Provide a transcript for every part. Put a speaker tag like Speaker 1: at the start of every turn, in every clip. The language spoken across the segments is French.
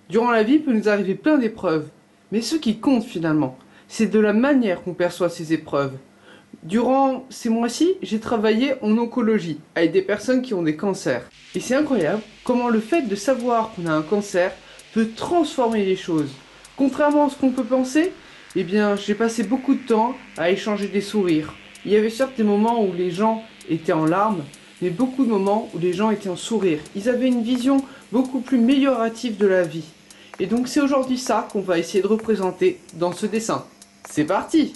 Speaker 1: Durant la vie, il peut nous arriver plein d'épreuves. Mais ce qui compte finalement, c'est de la manière qu'on perçoit ces épreuves. Durant ces mois-ci, j'ai travaillé en oncologie avec des personnes qui ont des cancers. Et c'est incroyable comment le fait de savoir qu'on a un cancer peut transformer les choses. Contrairement à ce qu'on peut penser, eh bien, j'ai passé beaucoup de temps à échanger des sourires. Il y avait certes des moments où les gens étaient en larmes, mais beaucoup de moments où les gens étaient en sourire. Ils avaient une vision beaucoup plus améliorative de la vie. Et donc c'est aujourd'hui ça qu'on va essayer de représenter dans ce dessin. C'est parti!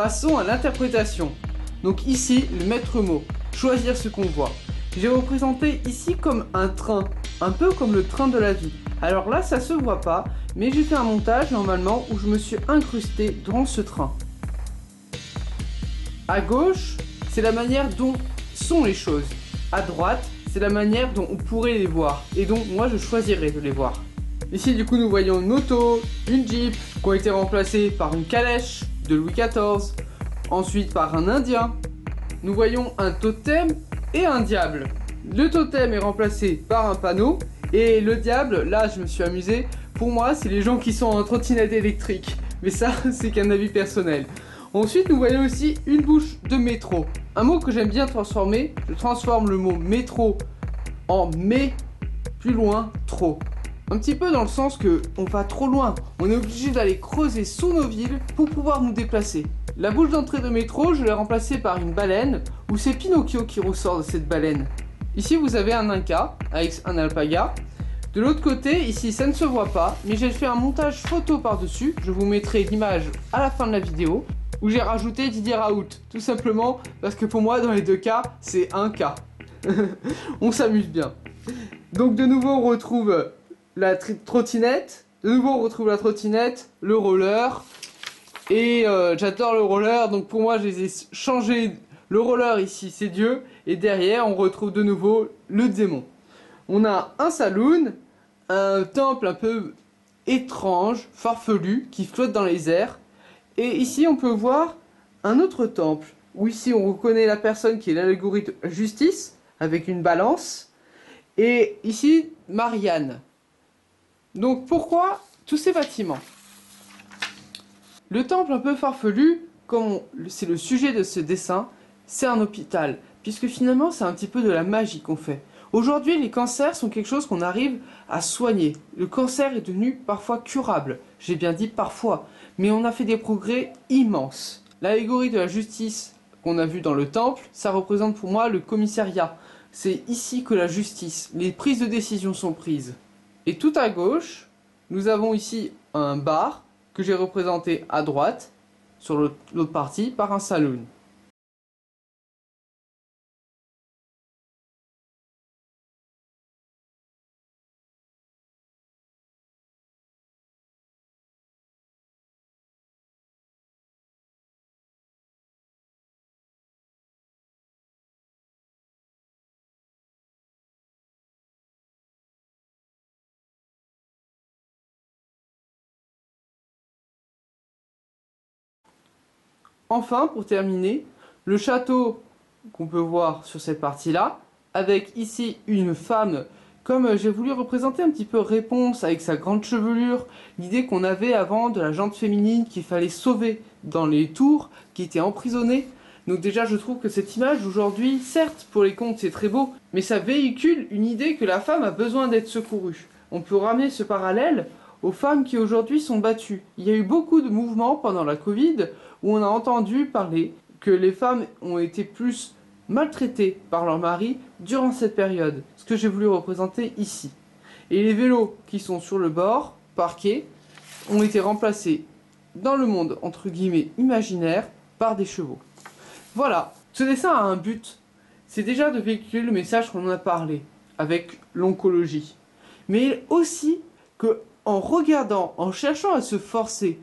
Speaker 1: Passons à l'interprétation. Donc ici, le maître mot, choisir ce qu'on voit. J'ai représenté ici comme un train, un peu comme le train de la vie. Alors là, ça se voit pas, mais j'ai fait un montage normalement où je me suis incrusté dans ce train. À gauche, c'est la manière dont sont les choses. À droite, c'est la manière dont on pourrait les voir, et donc moi je choisirais de les voir. Ici du coup nous voyons une auto, une Jeep, qui ont été remplacées par une calèche de Louis XIV, ensuite par un Indien. Nous voyons un totem et un diable. Le totem est remplacé par un panneau, et le diable, là je me suis amusé, pour moi c'est les gens qui sont en trottinette électrique, mais ça c'est qu'un avis personnel. Ensuite, nous voyons aussi une bouche de métro. Un mot que j'aime bien transformer, je transforme le mot métro en mais, plus loin, trop. Un petit peu dans le sens que on va trop loin. On est obligé d'aller creuser sous nos villes pour pouvoir nous déplacer. La bouche d'entrée de métro, je l'ai remplacée par une baleine, où c'est Pinocchio qui ressort de cette baleine. Ici, vous avez un Inca avec un alpaga. De l'autre côté, ici, ça ne se voit pas, mais j'ai fait un montage photo par-dessus. Je vous mettrai l'image à la fin de la vidéo, où j'ai rajouté Didier Raoult, tout simplement parce que pour moi, dans les deux cas, c'est un cas. On s'amuse bien. Donc de nouveau, on retrouve la trottinette. De nouveau, on retrouve la trottinette, le roller. Et j'adore le roller, donc pour moi, je les ai changés. Le roller ici, c'est Dieu. Et derrière, on retrouve de nouveau le démon. On a un saloon, un temple un peu étrange, farfelu, qui flotte dans les airs. Et ici, on peut voir un autre temple, où ici, on reconnaît la personne qui est l'allégorie de justice, avec une balance. Et ici, Marianne. Donc, pourquoi tous ces bâtiments? Le temple un peu farfelu, comme c'est le sujet de ce dessin, c'est un hôpital. Puisque finalement, c'est un petit peu de la magie qu'on fait. Aujourd'hui, les cancers sont quelque chose qu'on arrive à soigner. Le cancer est devenu parfois curable. J'ai bien dit parfois. Mais on a fait des progrès immenses. L'allégorie de la justice qu'on a vue dans le temple, ça représente pour moi le commissariat. C'est ici que la justice, les prises de décision sont prises. Et tout à gauche, nous avons ici un bar que j'ai représenté à droite, sur l'autre partie, par un saloon. Enfin, pour terminer, le château qu'on peut voir sur cette partie-là, avec ici une femme, comme j'ai voulu représenter un petit peu Réponse avec sa grande chevelure, l'idée qu'on avait avant de la jante féminine qu'il fallait sauver dans les tours, qui étaient emprisonnées. Donc déjà, je trouve que cette image aujourd'hui, certes, pour les contes, c'est très beau, mais ça véhicule une idée que la femme a besoin d'être secourue. On peut ramener ce parallèle aux femmes qui aujourd'hui sont battues. Il y a eu beaucoup de mouvements pendant la Covid où on a entendu parler que les femmes ont été plus maltraitées par leur mari durant cette période, ce que j'ai voulu représenter ici. Et les vélos qui sont sur le bord, parqués, ont été remplacés dans le monde, entre guillemets, imaginaire, par des chevaux. Voilà, ce dessin a un but, c'est déjà de véhiculer le message qu'on en a parlé, avec l'oncologie. Mais aussi que en regardant, en cherchant à se forcer,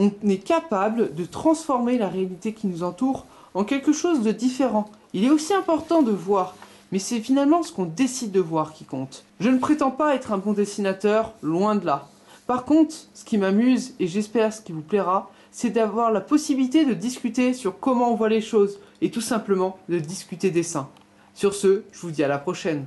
Speaker 1: on est capable de transformer la réalité qui nous entoure en quelque chose de différent. Il est aussi important de voir, mais c'est finalement ce qu'on décide de voir qui compte. Je ne prétends pas être un bon dessinateur, loin de là. Par contre, ce qui m'amuse, et j'espère ce qui vous plaira, c'est d'avoir la possibilité de discuter sur comment on voit les choses, et tout simplement de discuter dessin. Sur ce, je vous dis à la prochaine.